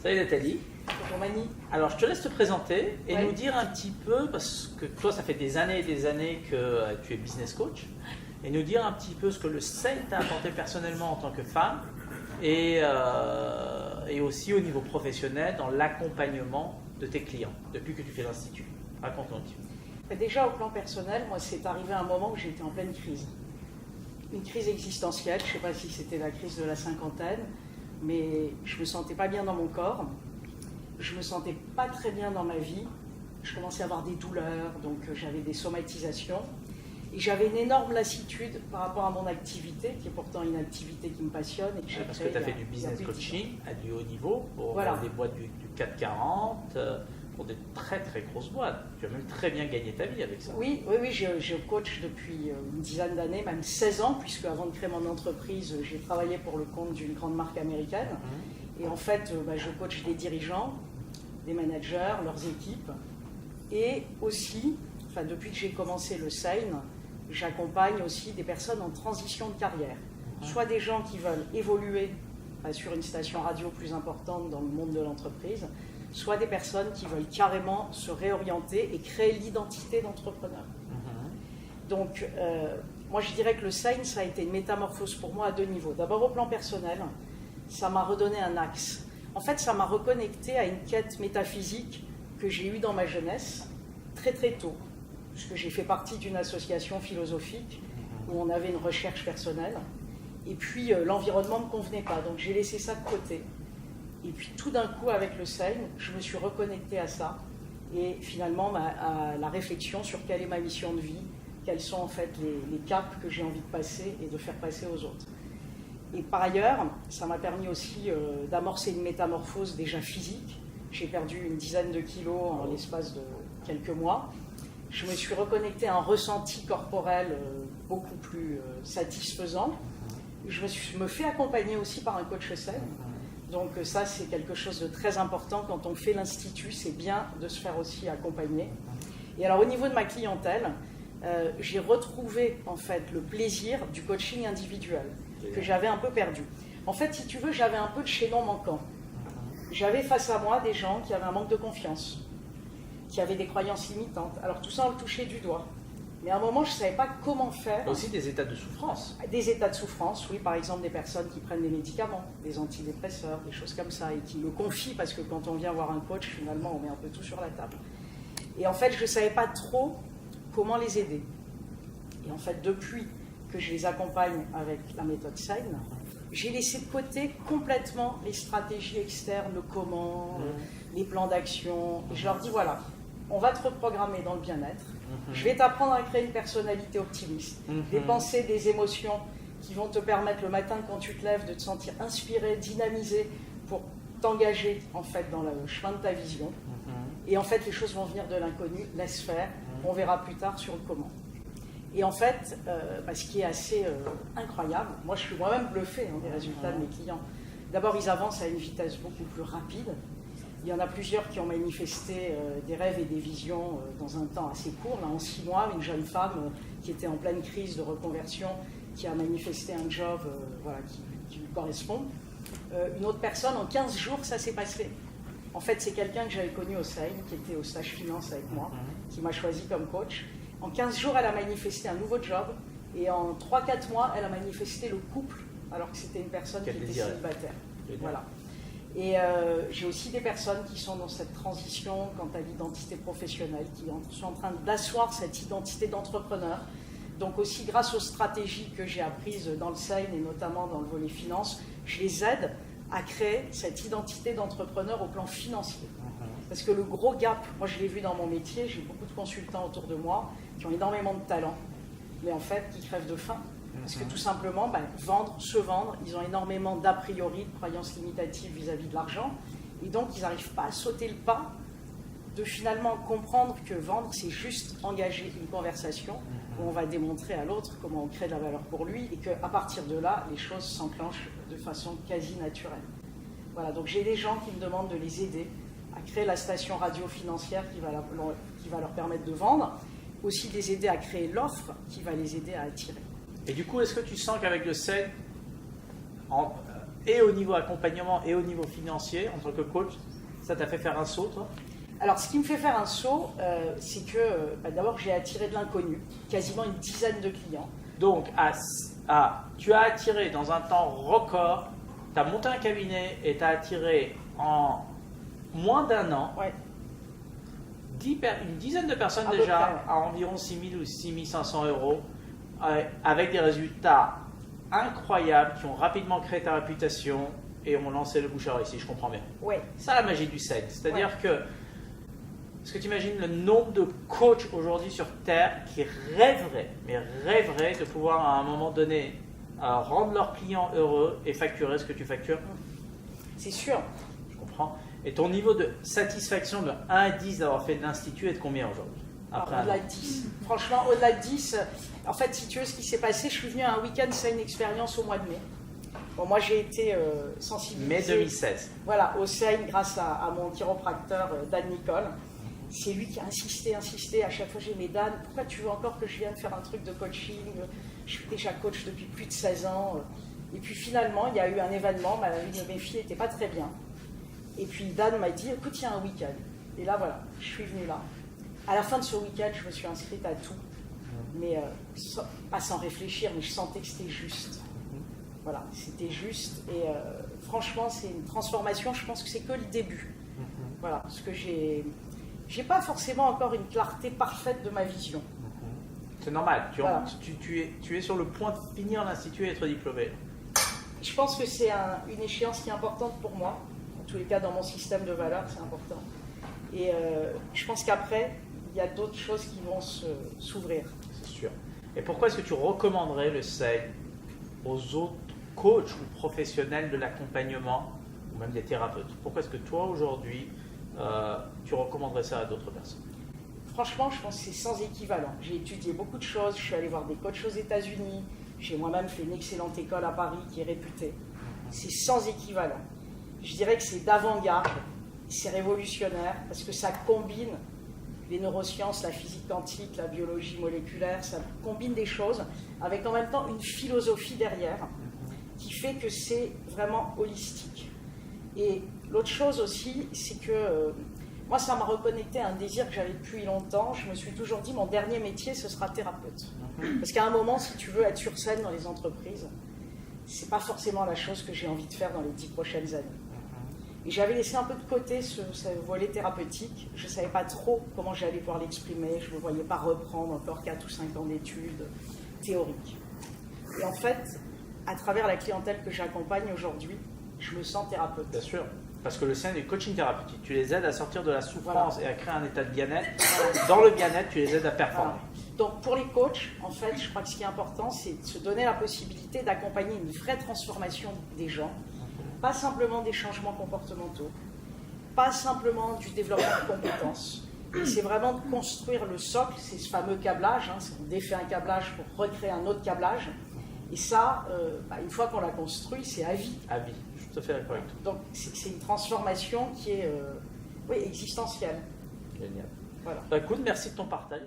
Salut Nathalie. Bonjour Mani. Alors je te laisse te présenter et Ouais. nous dire un petit peu, parce que toi ça fait des années et des années que tu es business coach, et nous dire un petit peu ce que le sales t'a apporté personnellement en tant que femme et aussi au niveau professionnel dans l'accompagnement de tes clients depuis que tu fais l'Institut. Raconte-nous un petit peu. Déjà au plan personnel, moi c'est arrivé à un moment où j'étais en pleine crise. Une crise existentielle, je ne sais pas si c'était la crise de la cinquantaine, mais je ne me sentais pas bien dans mon corps, je ne me sentais pas très bien dans ma vie, je commençais à avoir des douleurs, donc j'avais des somatisations, et j'avais une énorme lassitude par rapport à mon activité, qui est pourtant une activité qui me passionne. Et que j'ai Parce que créée tu as fait il y a du business plus de 10 ans. coaching à du haut niveau pour Voilà. des boîtes du CAC 40, pour des très très grosses boîtes. Tu as même très bien gagné ta vie avec ça. Oui, je coach depuis une dizaine d'années, même 16 ans, puisque avant de créer mon entreprise, j'ai travaillé pour le compte d'une grande marque américaine. Et en fait, je coach des dirigeants, des managers, leurs équipes. Et aussi, depuis que j'ai commencé le SAIN, j'accompagne aussi des personnes en transition de carrière. Soit des gens qui veulent évoluer sur une station radio plus importante dans le monde de l'entreprise, soit des personnes qui veulent carrément se réorienter et créer l'identité d'entrepreneur. Donc, moi je dirais que le SAIN, ça a été une métamorphose pour moi à deux niveaux. D'abord au plan personnel, ça m'a redonné un axe. En fait, ça m'a reconnecté à une quête métaphysique que j'ai eue dans ma jeunesse, très très tôt, puisque j'ai fait partie d'une association philosophique où on avait une recherche personnelle. Et puis l'environnement ne me convenait pas, donc j'ai laissé ça de côté. Et puis tout d'un coup, avec le SAIN, je me suis reconnectée à ça. Et finalement, à la réflexion sur quelle est ma mission de vie, quels sont en fait les caps que j'ai envie de passer et de faire passer aux autres. Et par ailleurs, ça m'a permis aussi d'amorcer une métamorphose déjà physique. J'ai perdu une dizaine de kilos en l'espace de quelques mois. Je me suis reconnectée à un ressenti corporel beaucoup plus satisfaisant. Je me fais accompagner aussi par un coach SAIN. Donc ça, c'est quelque chose de très important. Quand on fait l'Institut, c'est bien de se faire aussi accompagner. Et alors, au niveau de ma clientèle, j'ai retrouvé en fait le plaisir du coaching individuel que j'avais un peu perdu. En fait, si tu veux, j'avais un peu de chaînon manquant. J'avais face à moi des gens qui avaient un manque de confiance, qui avaient des croyances limitantes. Alors tout ça, on le touchait du doigt. Mais à un moment, je ne savais pas comment faire. Aussi des états de souffrance. Des états de souffrance, oui, par exemple des personnes qui prennent des médicaments, des antidépresseurs, des choses comme ça, et qui me confient, parce que quand on vient voir un coach, finalement, on met un peu tout sur la table. Et en fait, je ne savais pas trop comment les aider. Et en fait, depuis que je les accompagne avec la méthode SAIN, j'ai laissé de côté complètement les stratégies externes, le comment, les plans d'action, et je leur dis, voilà, on va te reprogrammer dans le bien-être. Je vais t'apprendre à créer une personnalité optimiste, des pensées, des émotions qui vont te permettre le matin quand tu te lèves de te sentir inspiré, dynamisé pour t'engager en fait dans le chemin de ta vision. Et en fait les choses vont venir de l'inconnu, laisse faire, on verra plus tard sur le comment. Et en fait, ce qui est assez incroyable, moi je suis moi-même bluffé des résultats de mes clients. D'abord ils avancent à une vitesse beaucoup plus rapide. Il y en a plusieurs qui ont manifesté des rêves et des visions dans un temps assez court. Là, en 6 mois, une jeune femme qui était en pleine crise de reconversion, qui a manifesté un job qui lui correspond. Une autre personne, en 15 jours, ça s'est passé. En fait, c'est quelqu'un que j'avais connu au SAIN, qui était au stage finance avec moi, qui m'a choisi comme coach. En 15 jours, elle a manifesté un nouveau job. Et en 3-4 mois, elle a manifesté le couple, alors que c'était une personne qui était célibataire. Voilà. Et j'ai aussi des personnes qui sont dans cette transition quant à l'identité professionnelle, qui sont en train d'asseoir cette identité d'entrepreneur. Donc aussi grâce aux stratégies que j'ai apprises dans le SAIN et notamment dans le volet finance, je les aide à créer cette identité d'entrepreneur au plan financier. Parce que le gros gap, moi je l'ai vu dans mon métier, j'ai beaucoup de consultants autour de moi qui ont énormément de talent, mais en fait qui crèvent de faim. Parce que tout simplement, se vendre, ils ont énormément d'a priori, de croyances limitatives vis-à-vis de l'argent, et donc ils n'arrivent pas à sauter le pas de finalement comprendre que vendre, c'est juste engager une conversation où on va démontrer à l'autre comment on crée de la valeur pour lui, et qu'à partir de là, les choses s'enclenchent de façon quasi naturelle. Voilà, donc j'ai des gens qui me demandent de les aider à créer la station radio financière qui va leur permettre de vendre, aussi de les aider à créer l'offre qui va les aider à attirer. Et du coup, est-ce que tu sens qu'avec le SAIN, et au niveau accompagnement et au niveau financier en tant que coach, ça t'a fait faire un saut, toi? Alors, ce qui me fait faire un saut, c'est que d'abord, j'ai attiré de l'inconnu, quasiment une dizaine de clients. Donc, tu as attiré dans un temps record, tu as monté un cabinet et tu as attiré en moins d'un an Ouais. une dizaine de personnes À peu déjà près, ouais. à environ 6 000 ou 6 500 euros avec des résultats incroyables qui ont rapidement créé ta réputation et ont lancé le bouche à oreille, si je comprends bien. Ouais. C'est ça la magie du sales. C'est-à-dire que, est-ce que tu imagines le nombre de coachs aujourd'hui sur Terre qui rêveraient de pouvoir à un moment donné rendre leurs clients heureux et facturer ce que tu factures? C'est sûr. Je comprends. Et ton niveau de satisfaction de 1 à 10 d'avoir fait de l'Institut est de combien aujourd'hui? Après Au-delà de 10. Franchement, au-delà de 10, en fait, si tu veux, ce qui s'est passé, je suis venu à un week-end, c'est une expérience au mois de mai. Bon, moi, j'ai été sensibilisé. Mai 2016. Voilà, au SEIN grâce à mon chiropracteur Dan Nicole. C'est lui qui a insisté. À chaque fois, j'ai dit, mais Dan, pourquoi tu veux encore que je vienne faire un truc de coaching? Je suis déjà coach depuis plus de 16 ans. Et puis finalement, il y a eu un événement, une de mes filles n'était pas très bien. Et puis Dan m'a dit, écoute, il y a un week-end. Et là, voilà, je suis venue là. À la fin de ce week-end, je me suis inscrite à tout. Mais pas sans réfléchir, mais je sentais que c'était juste. Voilà, c'était juste. Et franchement, c'est une transformation. Je pense que c'est que le début. Voilà, parce que j'ai pas forcément encore une clarté parfaite de ma vision. C'est normal. Voilà. Tu es sur le point de finir l'Institut et être diplômé. Je pense que c'est une échéance qui est importante pour moi. En tous les cas, dans mon système de valeurs, c'est important. Et je pense qu'après, il y a d'autres choses qui vont s'ouvrir. C'est sûr. Et pourquoi est-ce que tu recommanderais le SEIN aux autres coachs ou professionnels de l'accompagnement ou même des thérapeutes? Pourquoi est-ce que toi, aujourd'hui, tu recommanderais ça à d'autres personnes? Franchement, je pense que c'est sans équivalent. J'ai étudié beaucoup de choses. Je suis allée voir des coachs aux États-Unis. J'ai moi-même fait une excellente école à Paris qui est réputée. C'est sans équivalent. Je dirais que c'est d'avant-garde, c'est révolutionnaire parce que ça combine les neurosciences, la physique quantique, la biologie moléculaire, ça combine des choses avec en même temps une philosophie derrière qui fait que c'est vraiment holistique. Et l'autre chose aussi, c'est que moi, ça m'a reconnecté à un désir que j'avais depuis longtemps. Je me suis toujours dit, mon dernier métier, ce sera thérapeute. Parce qu'à un moment, si tu veux être sur scène dans les entreprises, c'est pas forcément la chose que j'ai envie de faire dans les 10 prochaines années. Et j'avais laissé un peu de côté ce volet thérapeutique. Je ne savais pas trop comment j'allais pouvoir l'exprimer. Je ne me voyais pas reprendre encore 4 ou 5 ans d'études théoriques. Et en fait, à travers la clientèle que j'accompagne aujourd'hui, je me sens thérapeute. Bien sûr. Parce que le SEIN est coaching thérapeutique. Tu les aides à sortir de la souffrance et à créer un état de bien-être. Dans le bien-être, tu les aides à performer. Voilà. Donc pour les coachs, en fait, je crois que ce qui est important, c'est de se donner la possibilité d'accompagner une vraie transformation des gens. Pas simplement des changements comportementaux, pas simplement du développement de compétences. C'est vraiment de construire le socle, c'est ce fameux câblage. On défait un câblage pour recréer un autre câblage. Et ça, une fois qu'on l'a construit, c'est à vie. À vie, je suis tout à fait d'accord avec toi. Donc c'est une transformation qui est existentielle. Génial. Voilà. Écoute, merci de ton partage.